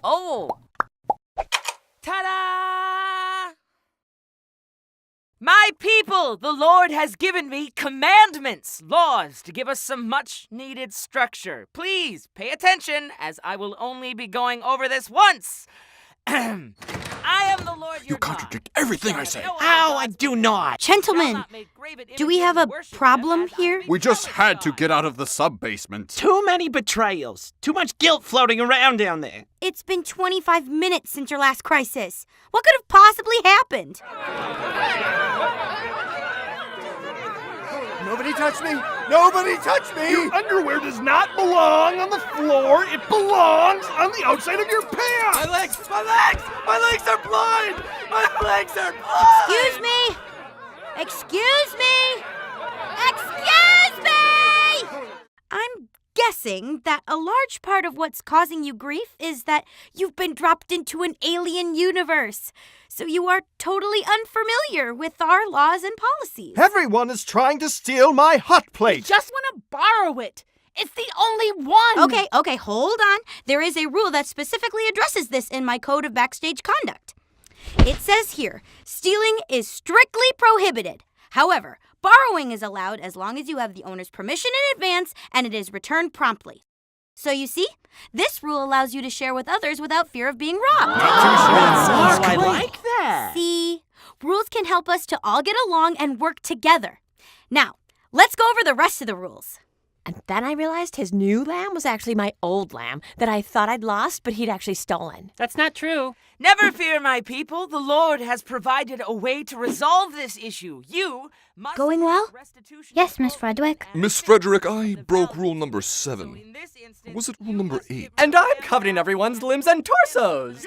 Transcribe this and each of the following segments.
Oh! Ta-da! My people, the Lord has given me commandments, laws, to give us some much-needed structure. Please pay attention, as I will only be going over this once. I am the Lord your You contradict everything I say. Ow, I do not. Gentlemen, do we have a problem here? We just had to get out of the sub-basement. Too many betrayals. Too much guilt floating around down there. It's been 25 minutes since your last crisis. What could have possibly happened? Nobody touch me! Nobody touch me! Your underwear does not belong on the floor. It belongs on the outside of your pants. My legs! My legs! My legs are blind! My legs are blind! Excuse me! Excuse me! Excuse me! I'm guessing that a large part of what's causing you grief is that you've been dropped into an alien universe. So you are totally unfamiliar with our laws and policies. Everyone is trying to steal my hot plate. Just want to borrow it. It's the only one. Okay, hold on. There is a rule that specifically addresses this in my code of backstage conduct. It says here, stealing is strictly prohibited. However, borrowing is allowed as long as you have the owner's permission in advance and it is returned promptly. So you see, this rule allows you to share with others without fear of being robbed. I like that. See, rules can help us to all get along and work together. Now, let's go over the rest of the rules. And then I realized his new lamb was actually my old lamb that I thought I'd lost, but he'd actually stolen. That's not true. Never fear, my people. The Lord has provided a way to resolve this issue. You must... Going well? Yes, Miss Frederick. Miss Frederick, I broke rule number 7. Or was it rule number 8? And I'm coveting everyone's limbs and torsos!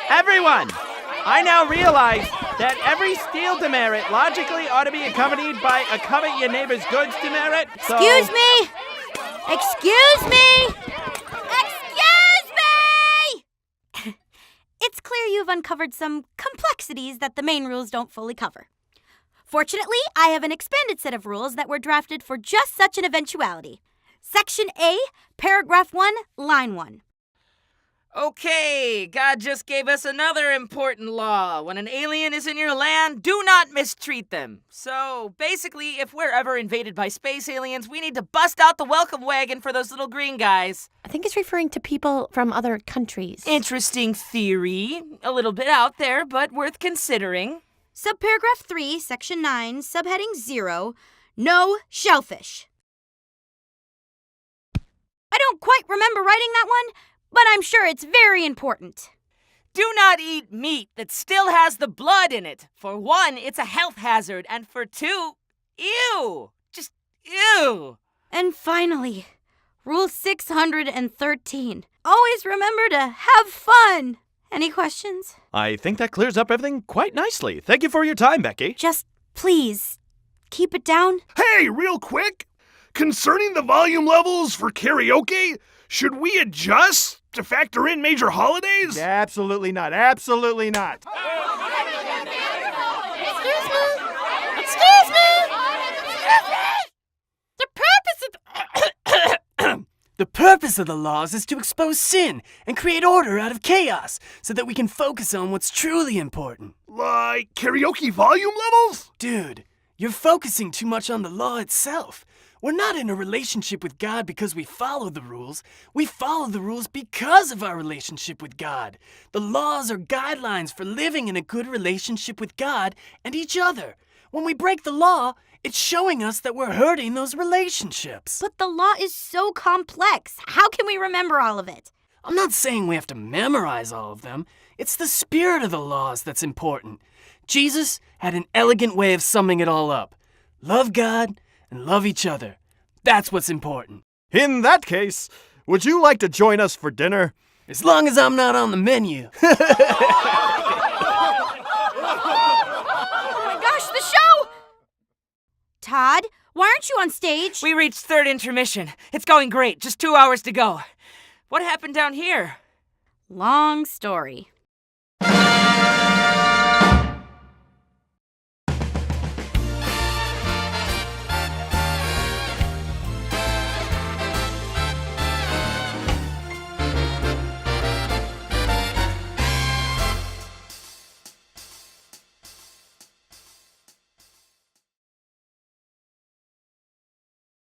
Everyone, I now realize that every steal demerit logically ought to be accompanied by a covet your neighbor's goods demerit. So... Excuse me! Excuse me! Excuse me! It's clear you've uncovered some complexities that the main rules don't fully cover. Fortunately, I have an expanded set of rules that were drafted for just such an eventuality. Section A, paragraph 1, line 1. Okay, God just gave us another important law. When an alien is in your land, do not mistreat them. So, basically, if we're ever invaded by space aliens, we need to bust out the welcome wagon for those little green guys. I think he's referring to people from other countries. Interesting theory. A little bit out there, but worth considering. Subparagraph 3, section 9, subheading 0, no shellfish. I don't quite remember writing that one, but I'm sure it's very important. Do not eat meat that still has the blood in it. For 1, it's a health hazard, and for 2, ew. Just ew. And finally, Rule 613. Always remember to have fun. Any questions? I think that clears up everything quite nicely. Thank you for your time, Becky. Just please, keep it down. Hey, real quick! Concerning the volume levels for karaoke, should we adjust to factor in major holidays? Absolutely not. Absolutely not. Excuse me? Excuse me? The purpose of the laws is to expose sin and create order out of chaos so that we can focus on what's truly important. Like karaoke volume levels? Dude, you're focusing too much on the law itself. We're not in a relationship with God because we follow the rules. We follow the rules because of our relationship with God. The laws are guidelines for living in a good relationship with God and each other. When we break the law, it's showing us that we're hurting those relationships. But the law is so complex. How can we remember all of it? I'm not saying we have to memorize all of them. It's the spirit of the laws that's important. Jesus had an elegant way of summing it all up. Love God and love each other. That's what's important. In that case, would you like to join us for dinner? As long as I'm not on the menu. Oh my gosh, the show! Todd, why aren't you on stage? We reached 3rd intermission. It's going great. Just 2 hours to go. What happened down here? Long story.